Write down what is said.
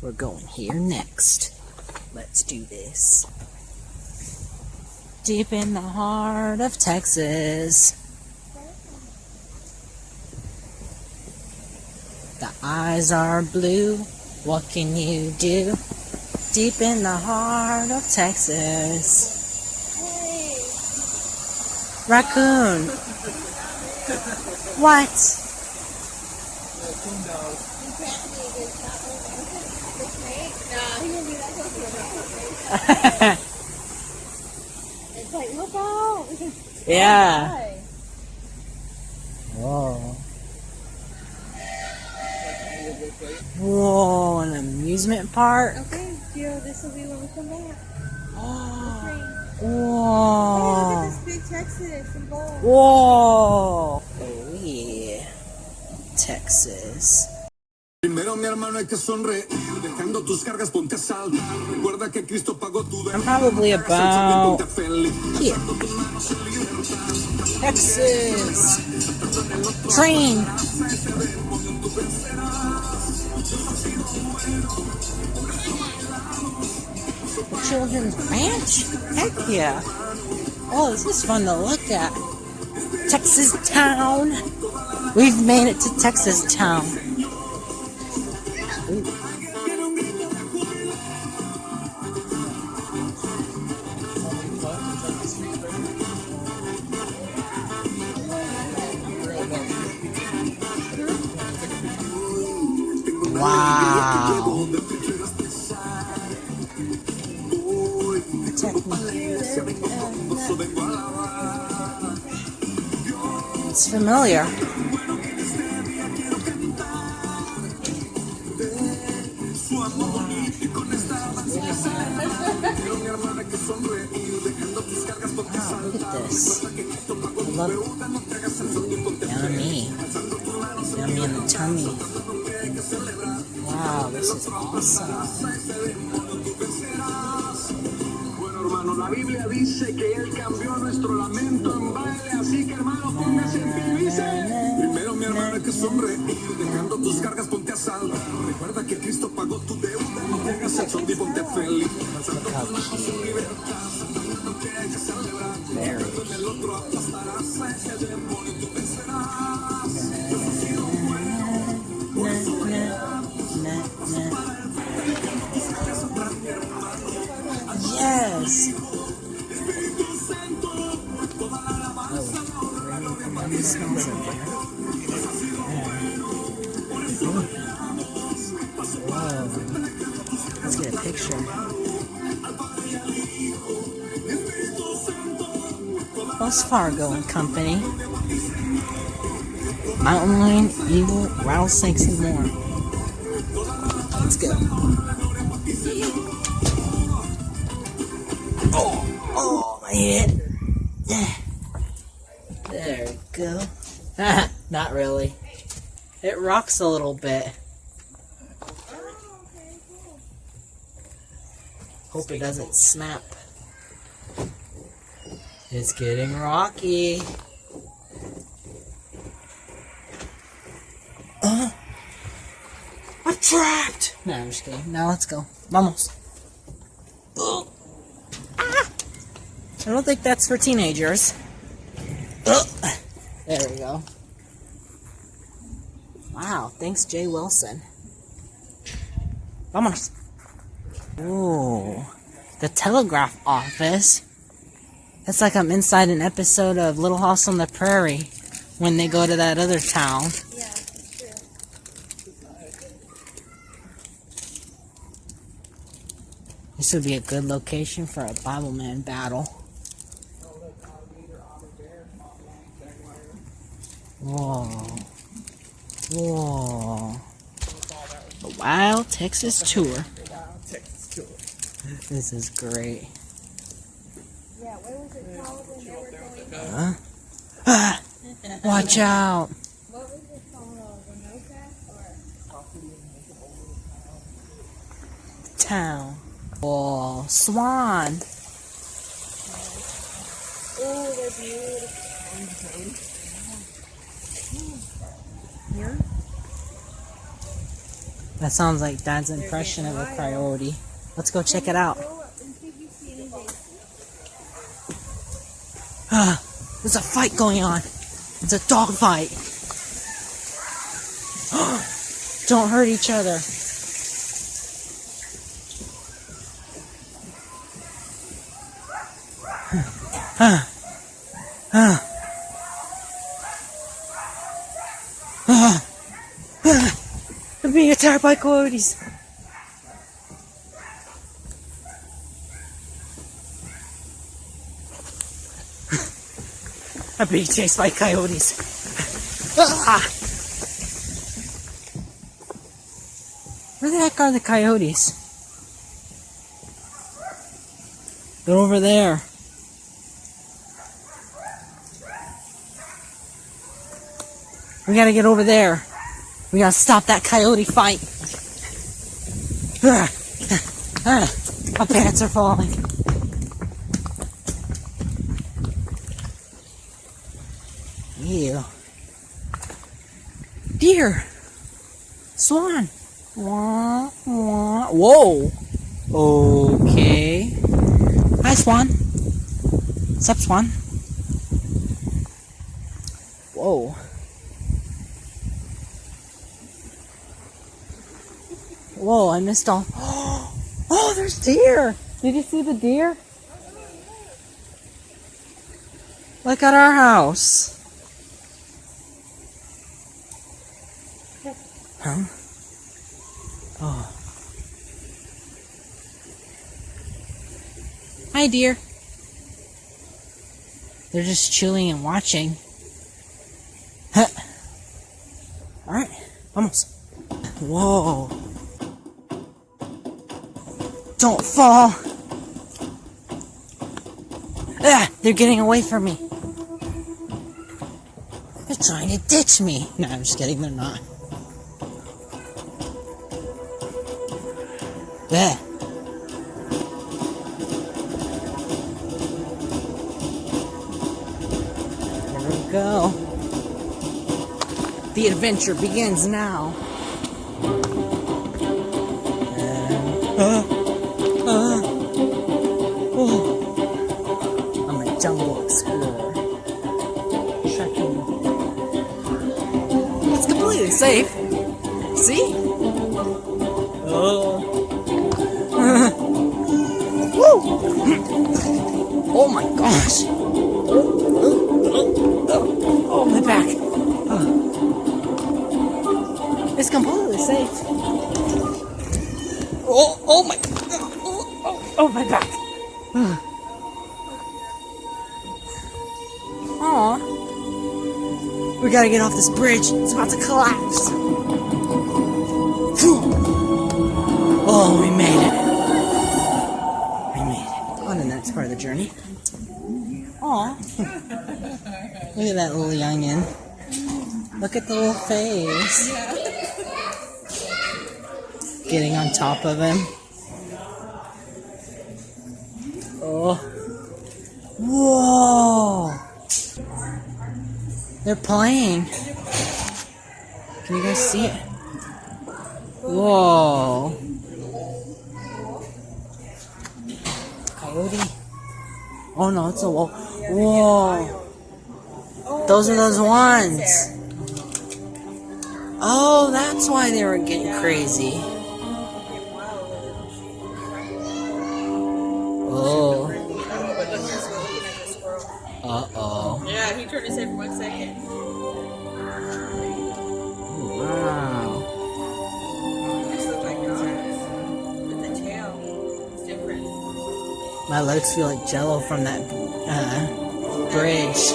We're going here next. Let's do this. Deep in the heart of Texas. The eyes are blue. What can you do? Deep in the heart of Texas. Hey. Raccoon. What? It's like, look out! Yeah. Whoa. Whoa, an amusement park. Okay, Gio, this will be when we come back. Whoa. Oh, look at this big Texas and gold. Whoa. Oh yeah. Texas. Primero, mi hermano, hay que sonreír, dejando tus cargas, ponte a saltar. Recuerda que Cristo pagó tu deuda. I'm probably about here. Texas. Train. Children's ranch? Heck yeah. Oh, this is fun to look at. Texas town. We've made it to Texas town. Ooh. Wow. It's familiar. Wow, look at this. I love it. Yummy. Yummy in the tummy. Wow, this is awesome. La Biblia dice que Él cambió nuestro lamento en baile, así que hermano, póngase en pie y dice: primero, mi hermano, hay que sonreír, dejando tus cargas, ponte a salvo. Recuerda que Cristo pagó tu deuda, no tengas el sol y ponte feliz. Lanzando tus manos en libertad, sabiendo que hay que celebrar. En el otro aplastarás, ese demonio tú vencerás. Eso ha sido bueno, por eso Yes. Let's get a picture. Wells Fargo and Company. Mountain lion, eagle, rattlesnakes, and more. Let's go. Oh, my head. There we go. Not really. It rocks a little bit. Hope it doesn't snap. It's getting rocky. I'm trapped! No, I'm just kidding. Now let's go. Vamos. Ah! I don't think that's for teenagers. There we go. Wow, thanks Jay Wilson. Vámonos. Ooh, the telegraph office. It's like I'm inside an episode of Little House on the Prairie when they go to that other town. Yeah, that's true. This would be a good location for a Bible Man battle. Whoa. Whoa. The Wild Texas Tour. This is great. Yeah, what was it called when they were going? Ah, watch out. What was it called? Winoka or? Town. Whoa. Swan. Oh, they're beautiful. Here? That sounds like Dad's impression of a coyote. Let's go check it out. There's a fight going on. It's a dog fight. Don't hurt each other. I'm being attacked by coyotes. I'm being chased by coyotes. Where the heck are the coyotes? They're over there. We gotta get over there. We gotta stop that coyote fight. My pants are falling. Ew. Deer. Swan. Wah, wah. Whoa. Okay. Hi, Swan. What's up, Swan? Whoa. Whoa, I missed all. Oh, there's deer. Did you see the deer? Look at our house. Huh? Oh. Hi, deer. They're just chilling and watching. Huh. Alright, vamos. Whoa. Don't fall. Ah, they're getting away from me. They're trying to ditch me. No, I'm just kidding, they're not. Yeah. Here we go. The adventure begins now. I'm a jungle explorer. Trekking. It's completely safe. See? Oh my gosh! Oh, my back! It's completely safe. Oh my! Oh, my back! Aw! We gotta get off this bridge. It's about to collapse. Oh, we made it. On to the next part of the journey. Aw. Look at that little youngin'. Look at the little face. Getting on top of him. Oh. Whoa. They're playing. Can you guys see it? Whoa. Coyote? Oh no, it's a wolf. Whoa. Those are those ones. Oh, that's why they were getting crazy. Oh. Uh-oh. Yeah, he turned his head for 1 second. Wow. Just look like dogs. But the tail is different. My legs feel like jello from that bridge.